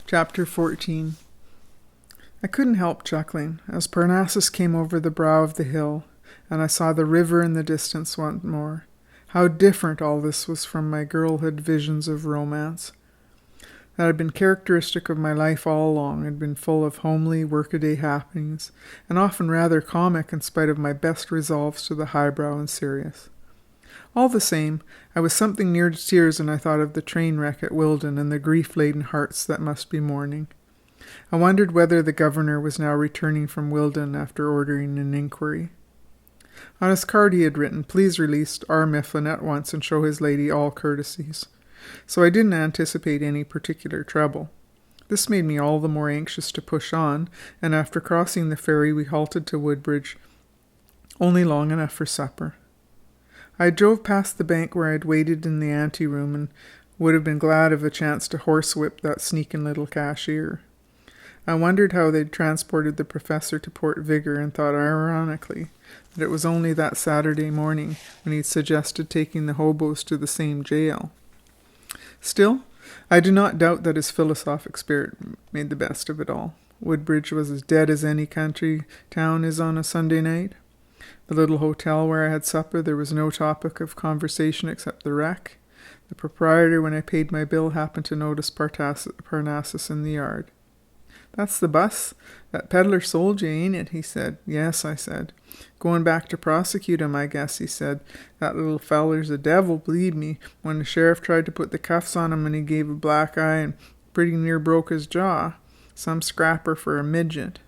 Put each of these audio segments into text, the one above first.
Chapter 14. I couldn't help chuckling as Parnassus came over the brow of the hill, and I saw the river in the distance once more. How different all this was from my girlhood visions of romance. That had been characteristic of my life all along, had been full of homely, workaday happenings, and often rather comic in spite of my best resolves to the highbrow and serious. All the same, I was something near to tears when I thought of the train wreck at Wilden and the grief-laden hearts that must be mourning. I wondered whether the governor was now returning from Wilden after ordering an inquiry. On his card he had written, "Please release R. Mifflin at once and show his lady all courtesies." So I didn't anticipate any particular trouble. This made me all the more anxious to push on, and after crossing the ferry we halted to Woodbridge, only long enough for supper. I drove past the bank where I had waited in the ante-room and would have been glad of a chance to horsewhip that sneaking little cashier. I wondered how they'd transported the professor to Port Vigor and thought ironically that it was only that Saturday morning when he'd suggested taking the hobos to the same jail. Still, I do not doubt that his philosophic spirit made the best of it all. Woodbridge was as dead as any country town is on a Sunday night. The little hotel where I had supper, there was no topic of conversation except the wreck. The proprietor, when I paid my bill, happened to notice Parnassus in the yard. "That's the bus that peddler sold you, ain't it?" he said. "Yes," I said. "Going back to prosecute him, I guess," he said. "That little feller's a devil, believe me. When the sheriff tried to put the cuffs on him and he gave a black eye and pretty near broke his jaw. Some scrapper for a midget."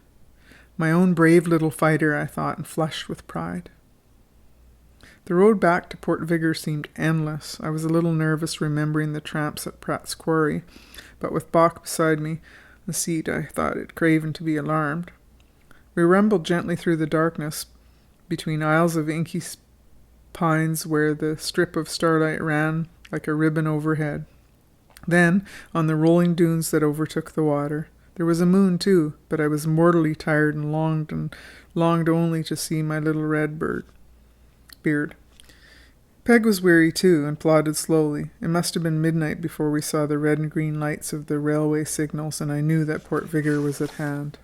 My own brave little fighter, I thought, and flushed with pride. The road back to Port Vigor seemed endless. I was a little nervous remembering the tramps at Pratt's Quarry, but with Bach beside me, the seat, I thought it craven to be alarmed. We rumbled gently through the darkness, between aisles of inky pines where the strip of starlight ran like a ribbon overhead. Then, on the rolling dunes that overtook the water. There was a moon, too, but I was mortally tired and longed only to see my little red beard. Peg was weary, too, and plodded slowly. It must have been midnight before we saw the red and green lights of the railway signals, and I knew that Port Vigor was at hand.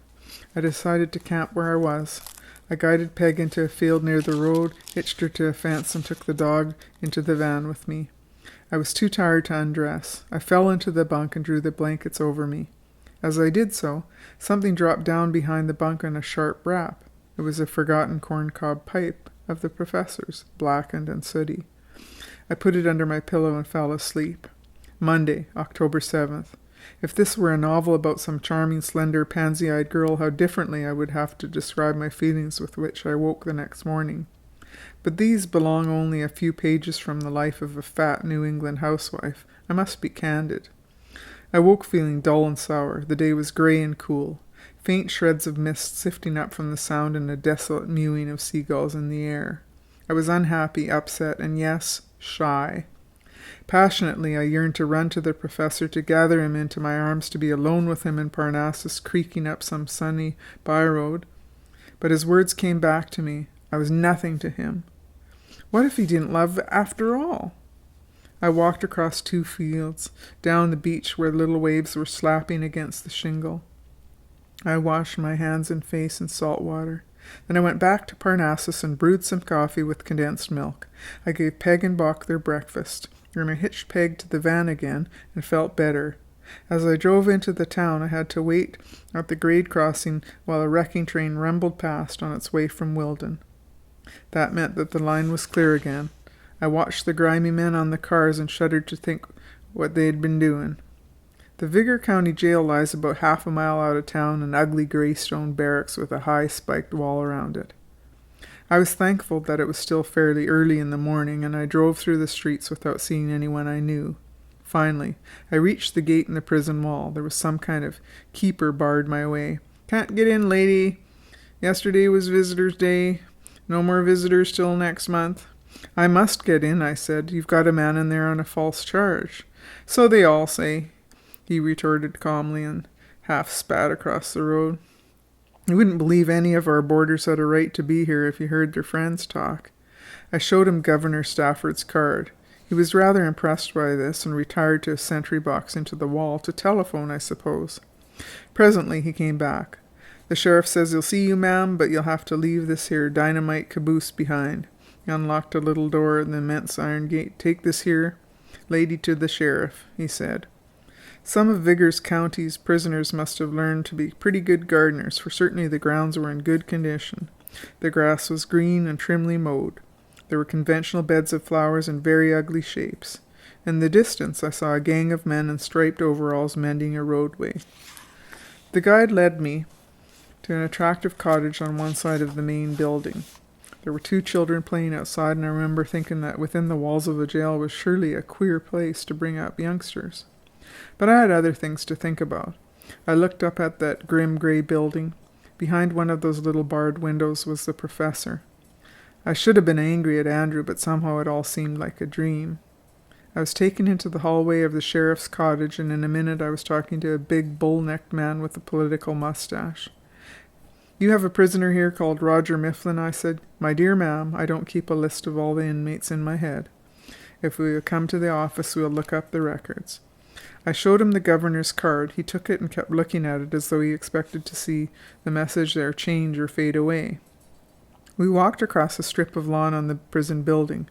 I decided to camp where I was. I guided Peg into a field near the road, hitched her to a fence, and took the dog into the van with me. I was too tired to undress. I fell into the bunk and drew the blankets over me. As I did so, something dropped down behind the bunk on a sharp rap. It was a forgotten corncob pipe of the professor's, blackened and sooty. I put it under my pillow and fell asleep. Monday, October 7th. If this were a novel about some charming, slender, pansy-eyed girl, how differently I would have to describe my feelings with which I woke the next morning. But these belong only a few pages from the life of a fat New England housewife. I must be candid. I woke feeling dull and sour. The day was grey and cool. Faint shreds of mist sifting up from the sound and a desolate mewing of seagulls in the air. I was unhappy, upset, and yes, shy. Passionately, I yearned to run to the professor, to gather him into my arms, to be alone with him in Parnassus, creaking up some sunny by-road. But his words came back to me. I was nothing to him. What if he didn't love after all? I walked across 2 fields, down the beach where little waves were slapping against the shingle. I washed my hands and face in salt water. Then I went back to Parnassus and brewed some coffee with condensed milk. I gave Peg and Bach their breakfast, and I hitched Peg to the van again and felt better. As I drove into the town, I had to wait at the grade crossing while a wrecking train rumbled past on its way from Wilden. That meant that the line was clear again. I watched the grimy men on the cars and shuddered to think what they had been doing. The Vigor County Jail lies about half a mile out of town, an ugly grey stone barracks with a high spiked wall around it. I was thankful that it was still fairly early in the morning, and I drove through the streets without seeing anyone I knew. Finally, I reached the gate in the prison wall. There was some kind of keeper barred my way. "Can't get in, lady. Yesterday was visitors' day. No more visitors till next month." "I must get in," I said. "You've got a man in there on a false charge." "So they all say," he retorted calmly and half spat across the road. "You wouldn't believe any of our boarders had a right to be here if you heard their friends talk." I showed him Governor Stafford's card. He He was rather impressed by this and retired to a sentry box into the wall to telephone, I suppose. Presently he came back. "The sheriff says he'll see you, ma'am, but you'll have to leave this here dynamite caboose behind." He unlocked a little door in the immense iron gate. "Take this here lady to the sheriff," he said. Some of Vigor's county's prisoners must have learned to be pretty good gardeners, for certainly the grounds were in good condition. The grass was green and trimly mowed. There were conventional beds of flowers in very ugly shapes. In the distance I saw a gang of men in striped overalls mending a roadway. The guide led me to an attractive cottage on one side of the main building. There were 2 children playing outside, and I remember thinking that within the walls of a jail was surely a queer place to bring up youngsters. But I had other things to think about. I looked up at that grim grey building. Behind one of those little barred windows was the professor. I should have been angry at Andrew, but somehow it all seemed like a dream. I was taken into the hallway of the sheriff's cottage, and in a minute I was talking to a big bull-necked man with a political mustache. "You have a prisoner here called Roger Mifflin," I said. "My dear ma'am, I don't keep a list of all the inmates in my head. If we will come to the office, we'll look up the records." I showed him the governor's card. He took it and kept looking at it as though he expected to see the message there change or fade away. We walked across a strip of lawn on the prison building.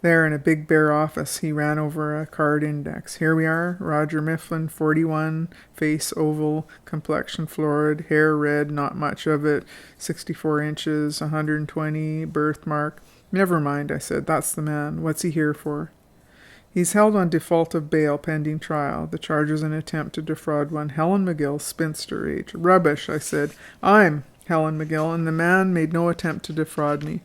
There, in a big bare office, he ran over a card index. "Here we are, Roger Mifflin, 41, face oval, complexion florid, hair red, not much of it, 64 inches, 120, birthmark." "Never mind," I said. "That's the man. What's he here for?" "He's held on default of bail pending trial. The charge is an attempt to defraud one Helen McGill, spinster age." "Rubbish," I said. "I'm Helen McGill, and the man made no attempt to defraud me.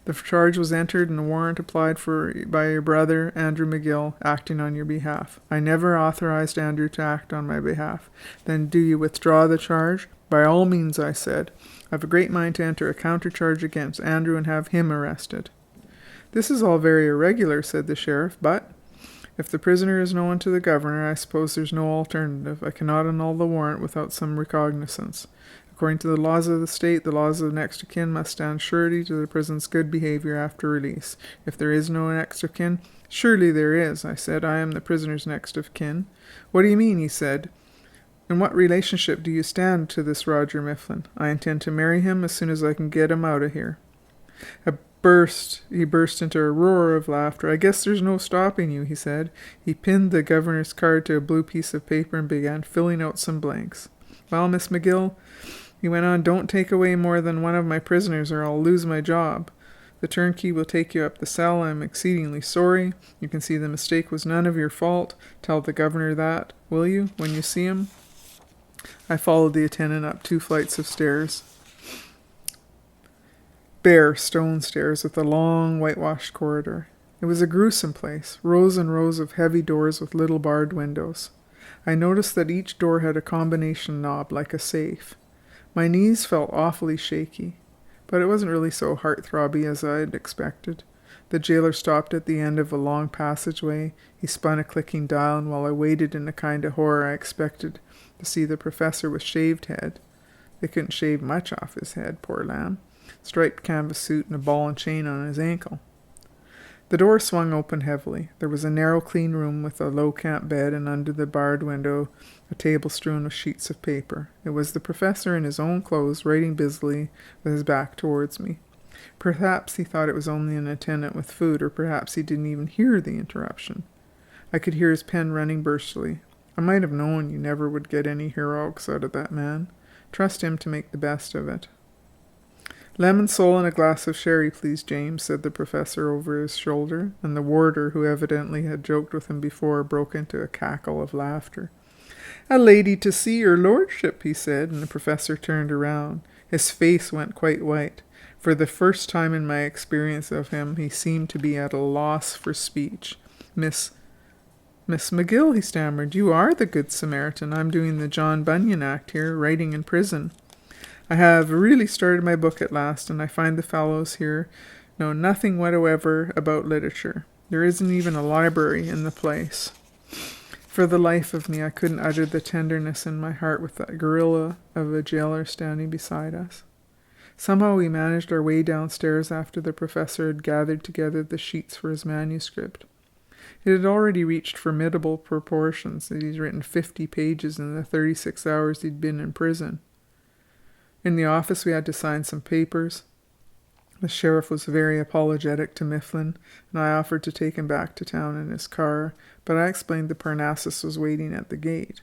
The charge was entered and a warrant applied for by your brother, Andrew McGill, acting on your behalf." "I never authorized Andrew to act on my behalf." "Then do you withdraw the charge?" "By all means," I said. "I've a great mind to enter a counter-charge against Andrew and have him arrested." "This is all very irregular," said the sheriff, "but if the prisoner is known to the governor, I suppose there's no alternative. I cannot annul the warrant without some recognizance. According to the laws of the state, the laws of next of kin must stand surety to the prison's good behavior after release. If there is no next of kin—" "Surely there is," I said. "I am the prisoner's next of kin." "What do you mean?" he said. "In what relationship do you stand to this Roger Mifflin?" "I intend to marry him as soon as I can get him out of here." He burst into a roar of laughter. "I guess there's no stopping you," he said. He pinned the governor's card to a blue piece of paper and began filling out some blanks. "Well, Miss McGill," he went on, "don't take away more than one of my prisoners or I'll lose my job. The turnkey will take you up the cell. I'm exceedingly sorry. You can see the mistake was none of your fault. Tell the governor that, will you, when you see him?" I followed the attendant up 2 flights of stairs. Bare stone stairs with a long whitewashed corridor. It was a gruesome place, rows and rows of heavy doors with little barred windows. I noticed that each door had a combination knob like a safe. My knees felt awfully shaky, but it wasn't really so heart-throbby as I had expected. The jailer stopped at the end of a long passageway. He spun a clicking dial, and while I waited in a kind of horror, I expected to see the professor with shaved head. They couldn't shave much off his head, poor lamb. Striped canvas suit and a ball and chain on his ankle. The door swung open heavily. There was a narrow, clean room with a low-camp bed, and under the barred window a table strewn with sheets of paper. It was the professor in his own clothes, writing busily with his back towards me. Perhaps he thought it was only an attendant with food, or perhaps he didn't even hear the interruption. I could hear his pen running burstily. I might have known you never would get any heroics out of that man. Trust him to make the best of it. "Lemon sole and a glass of sherry, please, James," said the professor over his shoulder, and the warder, who evidently had joked with him before, broke into a cackle of laughter. "A lady to see your lordship," he said, and the professor turned around. His face went quite white. For the first time in my experience of him, he seemed to be at a loss for speech. Miss McGill," he stammered, "you are the Good Samaritan. I'm doing the John Bunyan act here, writing in prison. I have really started my book at last, and I find the fellows here know nothing whatever about literature. There isn't even a library in the place." For the life of me, I couldn't utter the tenderness in my heart with that gorilla of a jailer standing beside us. Somehow we managed our way downstairs after the professor had gathered together the sheets for his manuscript. It had already reached formidable proportions. He'd written 50 pages in the 36 hours he'd been in prison. In the office we had to sign some papers. The sheriff was very apologetic to Mifflin, and I offered to take him back to town in his car, but I explained that Parnassus was waiting at the gate.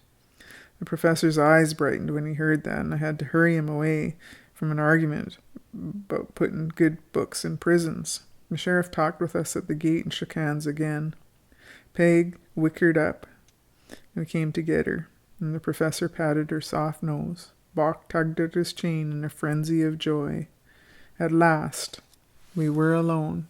The professor's eyes brightened when he heard that, and I had to hurry him away from an argument about putting good books in prisons. The sheriff talked with us at the gate and shook hands again. Peg wickered up, and we came to get her, and the professor patted her soft nose. Bach tugged at his chain in a frenzy of joy. At last, we were alone.